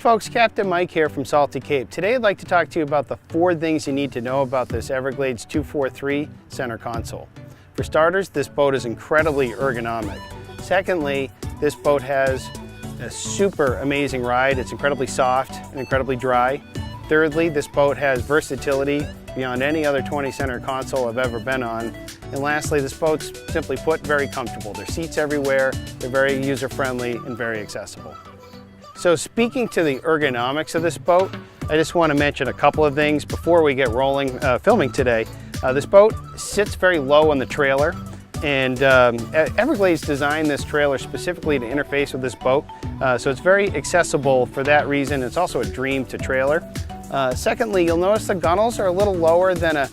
folks, Captain Mike here from Salty Cape. Today I'd like to talk to you about the 4 things you need to know about this Everglades 243 center console. For starters, this boat is incredibly ergonomic. Secondly, this boat has a super amazing ride. It's incredibly soft and incredibly dry. Thirdly, this boat has versatility beyond any other 20 center console I've ever been on. And lastly, this boat's simply put very comfortable. There's seats everywhere, they're very user-friendly and very accessible. So speaking to the ergonomics of this boat, I just want to mention a couple of things before we get rolling filming today. This boat sits very low on the trailer, and Everglades designed this trailer specifically to interface with this boat, so it's very accessible for that reason. It's also a dream to trailer. Secondly, you'll notice the gunnels are a little lower than a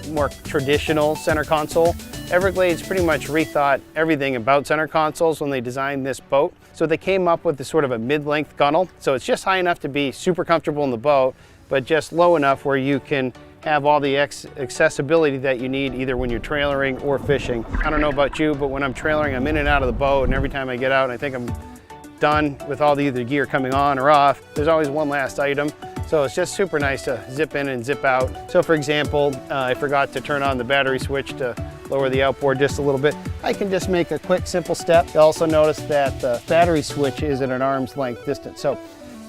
more traditional center console. Everglades pretty much rethought everything about center consoles when they designed this boat. So they came up with this sort of a mid-length gunnel. So it's just high enough to be super comfortable in the boat, but just low enough where you can have all the accessibility that you need either when you're trailering or fishing. I don't know about you, but when I'm trailering, I'm in and out of the boat, and every time I get out and I think I'm done with all the either gear coming on or off, there's always one last item. So it's just super nice to zip in and zip out. So for example, I forgot to turn on the battery switch to lower the outboard just a little bit. I can just make a quick, simple step. You'll also notice that the battery switch is at an arm's length distance. So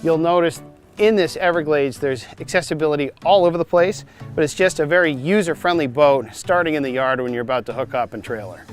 you'll notice in this Everglades, there's accessibility all over the place, but it's just a very user-friendly boat starting in the yard when you're about to hook up and trailer.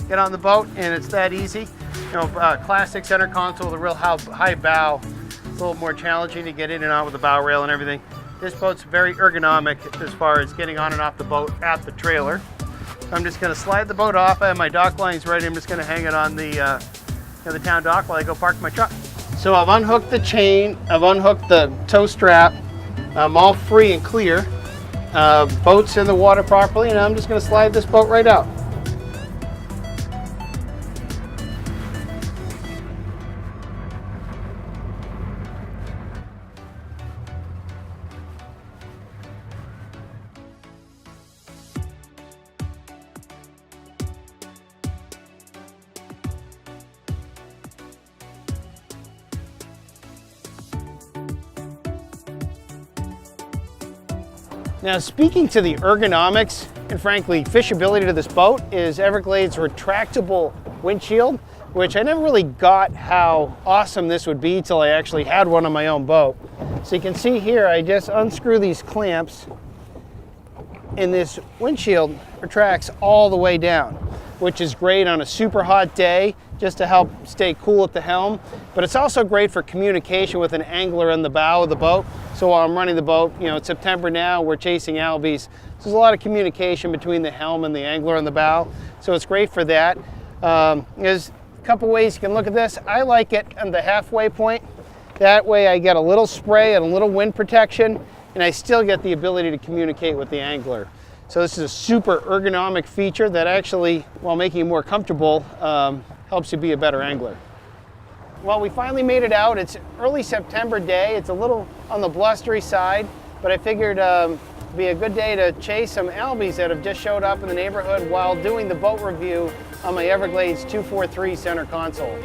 Get on the boat and it's that easy. Classic center console with a real high bow. It's a little more challenging to get in and out with the bow rail and everything. This boat's very ergonomic as far as getting on and off the boat at the trailer. So I'm just gonna slide the boat off. I have my dock lines ready. I'm just gonna hang it on the town dock while I go park my truck. So I've unhooked the chain, I've unhooked the tow strap. I'm all free and clear. Boat's in the water properly, and I'm just gonna slide this boat right out. Now, speaking to the ergonomics and frankly fishability to this boat is Everglades' retractable windshield, which I never really got how awesome this would be till I actually had one on my own boat. So you can see here, I just unscrew these clamps and this windshield retracts all the way down, which is great on a super hot day just to help stay cool at the helm. But it's also great for communication with an angler on the bow of the boat. So while I'm running the boat, it's September now, we're chasing albies. So there's a lot of communication between the helm and the angler on the bow. So it's great for that. There's a couple ways you can look at this. I like it on the halfway point. That way I get a little spray and a little wind protection, and I still get the ability to communicate with the angler. So this is a super ergonomic feature that actually, while making you more comfortable, helps you be a better angler. Well, we finally made it out. It's early September day. It's a little on the blustery side, but I figured it'd be a good day to chase some albies that have just showed up in the neighborhood while doing the boat review on my Everglades 243 center console.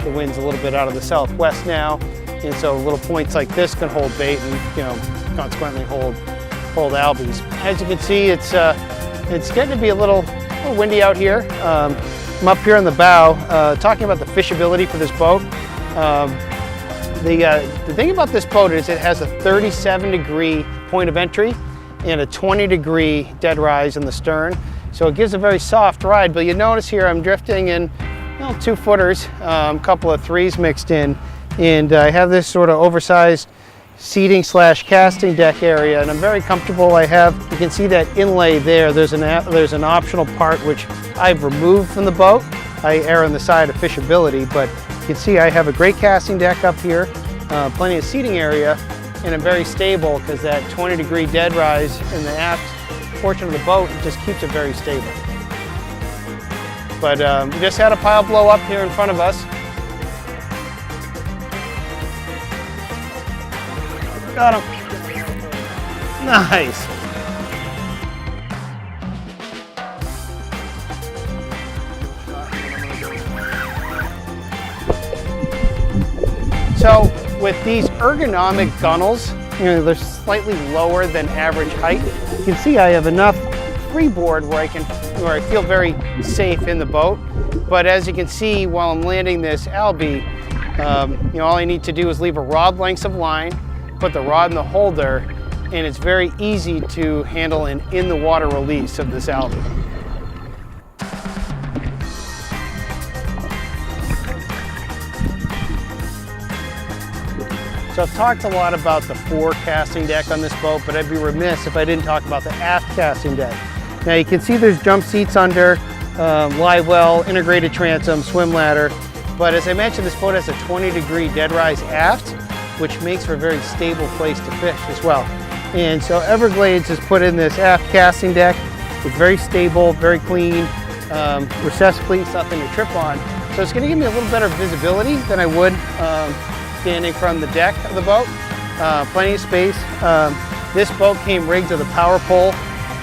The wind's a little bit out of the southwest now, and so little points like this can hold bait and consequently hold albies. As you can see, it's getting to be a little windy out here. I'm up here on the bow talking about the fishability for this boat. The thing about this boat is it has a 37-degree point of entry and a 20-degree dead rise in the stern. So it gives a very soft ride, but you notice here I'm drifting in 2 footers, a couple of 3s mixed in, and I have this sort of oversized seating / casting deck area, and I'm very comfortable. You can see that inlay there. There's an optional part which I've removed from the boat, I err on the side of fishability, but you can see I have a great casting deck up here, plenty of seating area, and I'm very stable because that 20-degree dead rise in the aft portion of the boat just keeps it very stable. But we just had a pile blow up here in front of us. Got him. Nice. So with these ergonomic gunnels, they're slightly lower than average height. You can see I have enough freeboard where I feel very safe in the boat. But as you can see, while I'm landing this Albie, all I need to do is leave a rod length of line, put the rod in the holder, and it's very easy to handle an in the water release of this Albie. So I've talked a lot about the fore casting deck on this boat, but I'd be remiss if I didn't talk about the aft casting deck. Now you can see there's jump seats under, live well, integrated transom, swim ladder, but as I mentioned, this boat has a 20-degree dead rise aft, which makes for a very stable place to fish as well. And so Everglades has put in this aft casting deck. It's very stable, very clean, recess cleats, nothing to trip on. So it's going to give me a little better visibility than I would standing from the deck of the boat. Plenty of space. This boat came rigged to the power pole.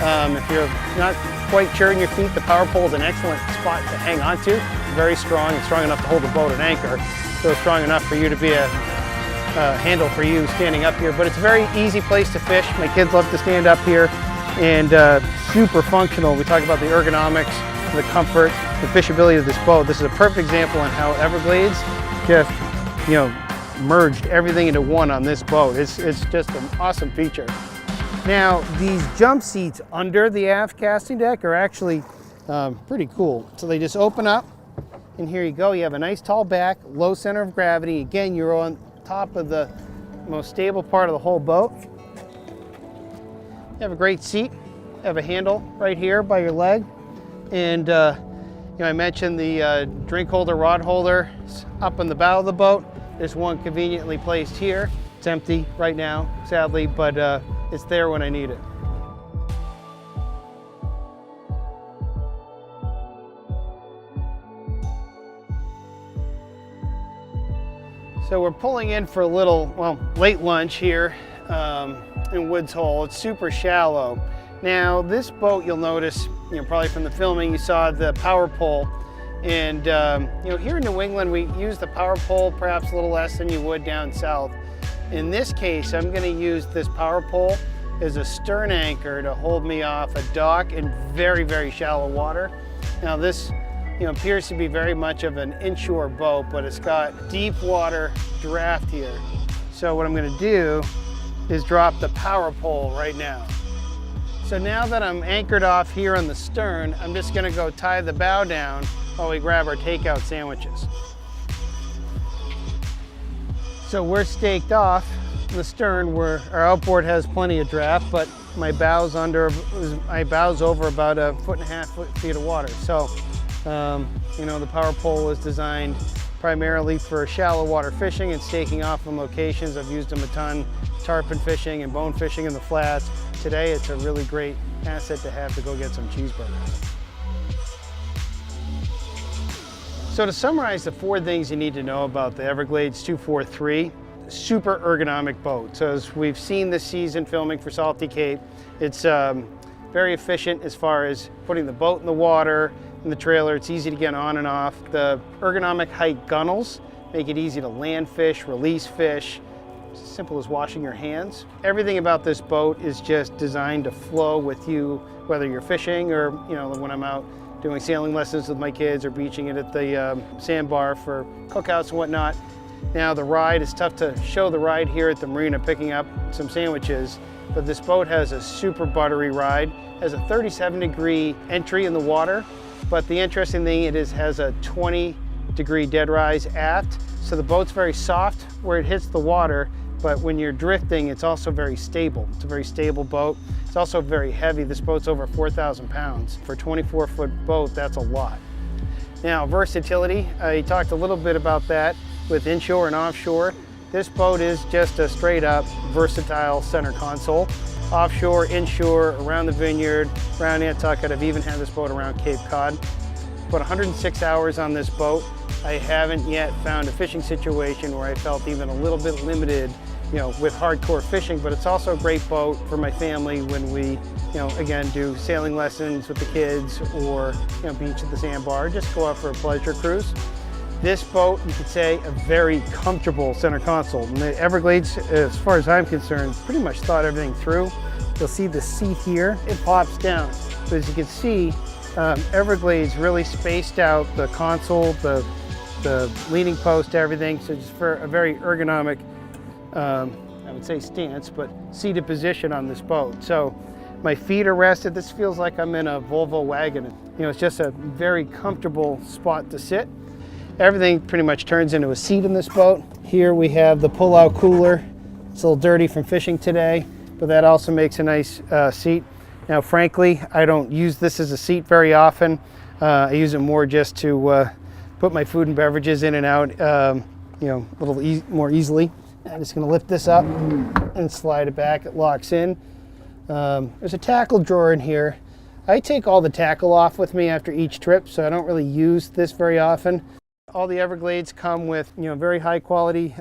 If you're not quite sure in your feet, the power pole is an excellent spot to hang on to. Very strong and strong enough to hold the boat at anchor. So strong enough for you to be a handle for you standing up here. But it's a very easy place to fish. My kids love to stand up here, and super functional. We talk about the ergonomics, the comfort, the fishability of this boat. This is a perfect example on how Everglades just, merged everything into one on this boat. It's just an awesome feature. Now, these jump seats under the aft casting deck are actually pretty cool. So they just open up, and here you go. You have a nice tall back, low center of gravity. Again, you're on top of the most stable part of the whole boat. You have a great seat. You have a handle right here by your leg. And I mentioned the drink holder, rod holder up on the bow of the boat. There's one conveniently placed here. It's empty right now, sadly, but it's there when I need it. So we're pulling in for a little, late lunch here in Woods Hole. It's super shallow. Now this boat, you'll notice, probably from the filming, you saw the power pole. And here in New England, we use the power pole perhaps a little less than you would down south. In this case, I'm going to use this power pole as a stern anchor to hold me off a dock in very, very shallow water. Now this appears to be very much of an inshore boat, but it's got deep water draft here. So what I'm going to do is drop the power pole right now. So now that I'm anchored off here on the stern, I'm just going to go tie the bow down while we grab our takeout sandwiches. So we're staked off the stern where our outboard has plenty of draft, but my bow's over about 1.5 feet of water. So the power pole is designed primarily for shallow water fishing and staking off from locations. I've used them a ton, tarpon fishing and bone fishing in the flats. Today it's a really great asset to have to go get some cheeseburgers. So to summarize the 4 things you need to know about the Everglades 243, super ergonomic boat. So as we've seen this season filming for Salty Cape, it's very efficient as far as putting the boat in the water, in the trailer. It's easy to get on and off. The ergonomic height gunnels make it easy to land fish, release fish. It's as simple as washing your hands. Everything about this boat is just designed to flow with you, whether you're fishing or when I'm out doing sailing lessons with my kids or beaching it at the sandbar for cookouts and whatnot. Now the ride is tough to show the ride here at the marina picking up some sandwiches, but this boat has a super buttery ride, has a 37-degree entry in the water, but the interesting thing has a 20-degree dead rise aft, so the boat's very soft where it hits the water, but when you're drifting, it's also very stable. It's a very stable boat. It's also very heavy. This boat's over 4,000 pounds. For a 24-foot boat, that's a lot. Now, versatility, I talked a little bit about that with inshore and offshore. This boat is just a straight up versatile center console. Offshore, inshore, around the vineyard, around Nantucket. I've even had this boat around Cape Cod. Put 106 hours on this boat. I haven't yet found a fishing situation where I felt even a little bit limited, with hardcore fishing, but it's also a great boat for my family when we, again, do sailing lessons with the kids or, beach at the sandbar, just go out for a pleasure cruise. This boat, you could say, a very comfortable center console. And the Everglades, as far as I'm concerned, pretty much thought everything through. You'll see the seat here, it pops down. But as you can see, Everglades really spaced out the console, the leaning post, everything. So just for a very ergonomic, I would say stance, but seated position on this boat. So my feet are rested. This feels like I'm in a Volvo wagon. It's just a very comfortable spot to sit. Everything pretty much turns into a seat in this boat. Here we have the pull-out cooler. It's a little dirty from fishing today, but that also makes a nice seat. Now, frankly, I don't use this as a seat very often. I use it more just to put my food and beverages in and out, a little more easily. I'm just going to lift this up and slide it back. It locks in. There's a tackle drawer in here. I take all the tackle off with me after each trip, so I don't really use this very often. All the Everglades come with, very high quality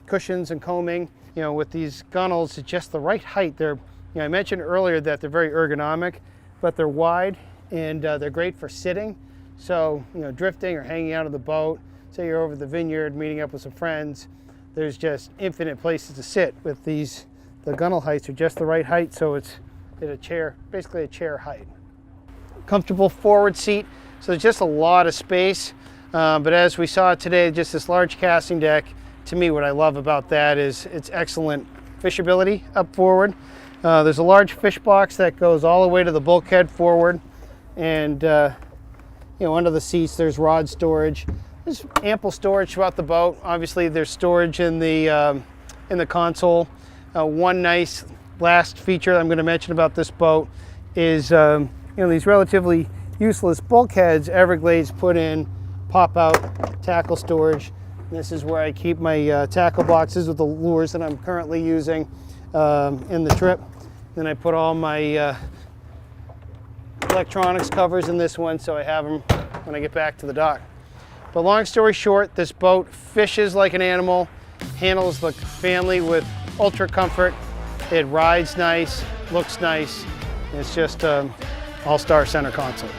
cushions and combing. With these gunnels, it's just the right height. I mentioned earlier that they're very ergonomic, but they're wide and they're great for sitting. So, drifting or hanging out of the boat, say you're over the vineyard, meeting up with some friends, there's just infinite places to sit with these. The gunnel heights are just the right height, so it's a chair, basically a chair height. Comfortable forward seat, so there's just a lot of space. But as we saw today, just this large casting deck, to me what I love about that is its excellent fishability up forward. There's a large fish box that goes all the way to the bulkhead forward, and under the seats there's rod storage. There's ample storage throughout the boat. Obviously there's storage in the console. One nice last feature I'm going to mention about this boat is these relatively useless bulkheads Everglades put in pop-out tackle storage. And this is where I keep my tackle boxes with the lures that I'm currently using in the trip. Then I put all my electronics covers in this one, so I have them when I get back to the dock. But long story short, this boat fishes like an animal, handles the family with ultra comfort. It rides nice, looks nice. It's just an all-star center console.